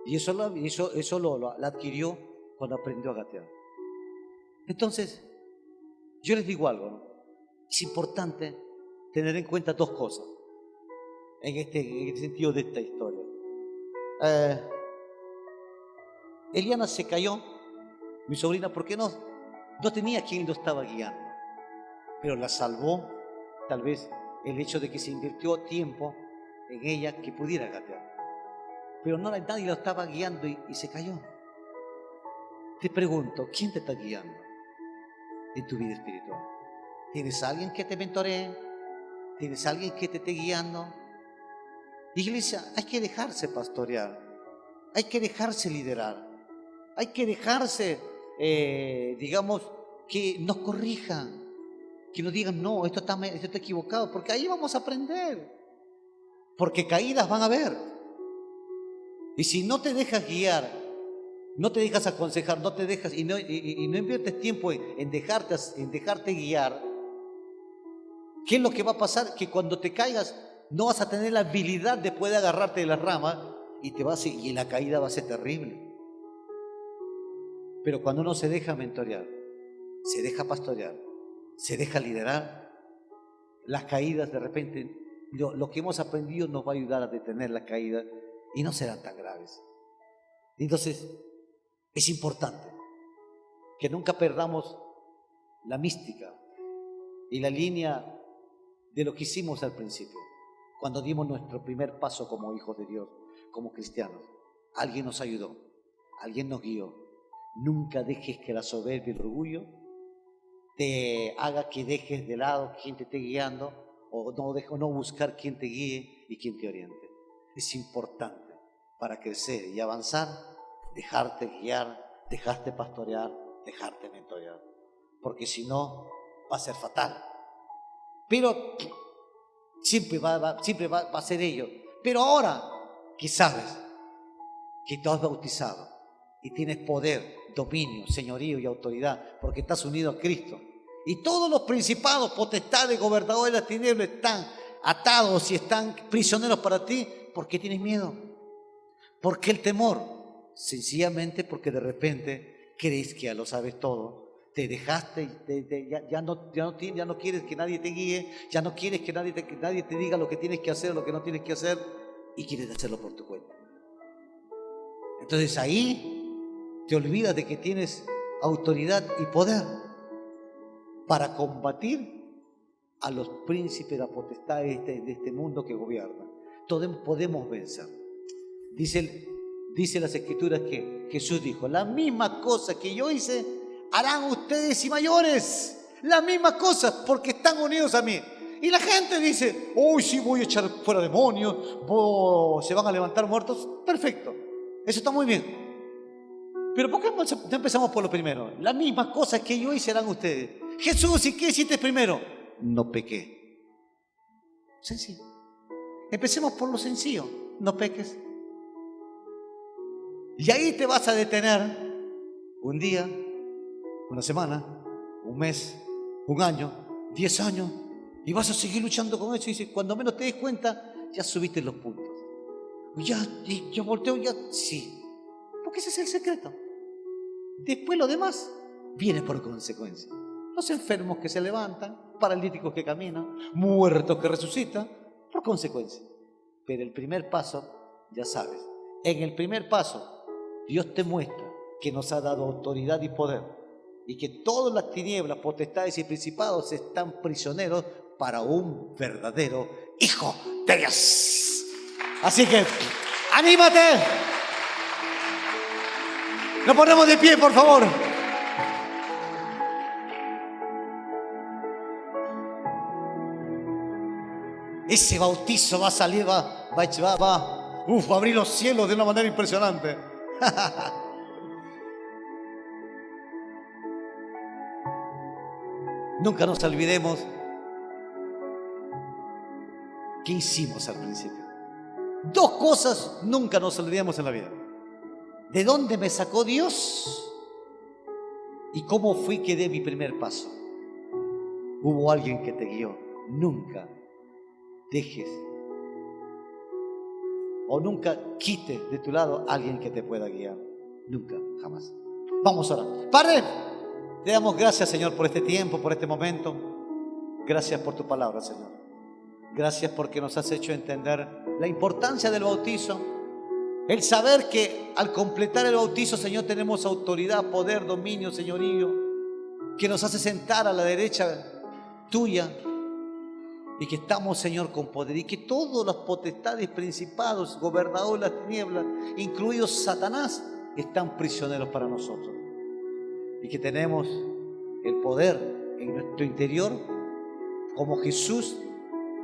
[SPEAKER 1] Y eso lo adquirió cuando aprendió a gatear. Entonces, yo les digo algo, ¿no? Es importante tener en cuenta 2 cosas en este sentido de esta historia. Eliana se cayó, mi sobrina, porque no tenía quien lo estaba guiando, pero la salvó tal vez el hecho de que se invirtió tiempo en ella que pudiera gatear. Pero nadie lo estaba guiando y se cayó. Te pregunto, ¿quién te está guiando? en tu vida espiritual. ¿Tienes alguien que te mentoree? ¿Tienes alguien que te esté guiando? Iglesia, hay que dejarse pastorear, hay que dejarse liderar, hay que dejarse, digamos, que nos corrijan, que nos digan, no, esto está equivocado, porque ahí vamos a aprender, porque caídas van a haber. Y si no te dejas guiar, no te dejas aconsejar, no te dejas y no inviertes tiempo en dejarte guiar, ¿qué es lo que va a pasar? Que cuando te caigas no vas a tener la habilidad de poder agarrarte de la rama y la caída va a ser terrible. Pero cuando uno se deja mentorear, se deja pastorear, se deja liderar, las caídas de repente, lo que hemos aprendido nos va a ayudar a detener las caídas y no serán tan graves. Entonces, es importante que nunca perdamos la mística y la línea de lo que hicimos al principio, cuando dimos nuestro primer paso como hijos de Dios, como cristianos. Alguien nos ayudó, alguien nos guió. Nunca dejes que la soberbia y el orgullo te haga que dejes de lado quien te esté guiando o no buscar quien te guíe y quien te oriente. Es importante para crecer y avanzar, dejarte guiar, dejarte pastorear, dejarte mentorear, porque si no va a ser fatal. Pero siempre va a ser ello. Pero ahora que sabes que tú has bautizado y tienes poder, dominio, señorío y autoridad, porque estás unido a Cristo, y todos los principados, potestades, gobernadores de las tinieblas están atados y están prisioneros para ti, ¿por qué tienes miedo? ¿Por qué el temor? Sencillamente porque de repente crees que ya lo sabes todo. Te dejaste, ya no quieres que nadie te guíe, ya no quieres que nadie te diga lo que tienes que hacer o lo que no tienes que hacer, y quieres hacerlo por tu cuenta. Entonces ahí te olvidas de que tienes autoridad y poder para combatir a los príncipes de la potestad de este mundo que gobierna. Todos podemos vencer. Dice las Escrituras que Jesús dijo, la misma cosa que yo hice, harán ustedes y mayores. La misma cosa, porque están unidos a mí. Y la gente dice, uy, sí, voy a echar fuera demonios, se van a levantar muertos. Perfecto, eso está muy bien. Pero ¿por qué no empezamos por lo primero? La misma cosa que yo hice, harán ustedes. Jesús, ¿y qué hiciste primero? No pequé. Sencillo. Empecemos por lo sencillo, no peques. Y ahí te vas a detener un día, una semana, un mes, un año, 10 años, y vas a seguir luchando con eso. Y dices, cuando menos te des cuenta, ya subiste los puntos. Ya volteo, ya, sí. Porque ese es el secreto. Después lo demás viene por consecuencia. Los enfermos que se levantan, paralíticos que caminan, muertos que resucitan, por consecuencia. Pero el primer paso, ya sabes, en el primer paso, Dios te muestra que nos ha dado autoridad y poder y que todas las tinieblas, potestades y principados están prisioneros para un verdadero hijo de Dios. Así que, ¡anímate! Nos ponemos de pie, por favor. Ese bautizo va a salir, va a abrir los cielos de una manera impresionante. Nunca nos olvidemos qué hicimos al principio. Dos cosas nunca nos olvidemos en la vida: ¿de dónde me sacó Dios? ¿Y cómo fui que di mi primer paso? Hubo alguien que te guió. Nunca dejes o nunca quites de tu lado a alguien que te pueda guiar. Nunca, jamás. Vamos a orar. Padre, te damos gracias, Señor, por este tiempo, por este momento. Gracias por tu palabra, Señor. Gracias porque nos has hecho entender la importancia del bautizo. El saber que al completar el bautizo, Señor, tenemos autoridad, poder, dominio, señorío, que nos hace sentar a la derecha tuya. Y que estamos, Señor, con poder. Y que todos los potestades, principados, gobernadores de las tinieblas, incluidos Satanás, están prisioneros para nosotros. Y que tenemos el poder en nuestro interior, como Jesús,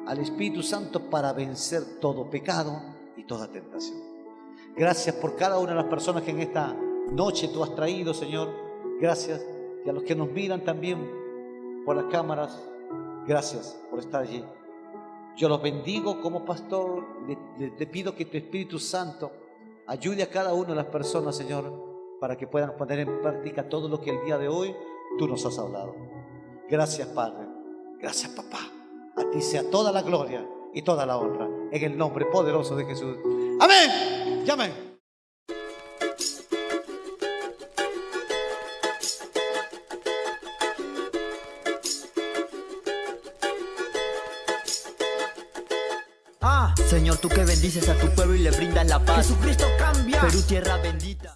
[SPEAKER 1] al Espíritu Santo para vencer todo pecado y toda tentación. Gracias por cada una de las personas que en esta noche tú has traído, Señor. Gracias. Y a los que nos miran también por las cámaras, gracias por estar allí. Yo los bendigo como pastor. Te pido que tu Espíritu Santo ayude a cada una de las personas, Señor, para que puedan poner en práctica todo lo que el día de hoy tú nos has hablado. Gracias, Padre. Gracias, Papá. A ti sea toda la gloria y toda la honra, en el nombre poderoso de Jesús. Amén y amén.
[SPEAKER 2] Señor, tú que bendices a tu pueblo y le brindas la paz. Jesucristo cambia. Perú, tierra bendita.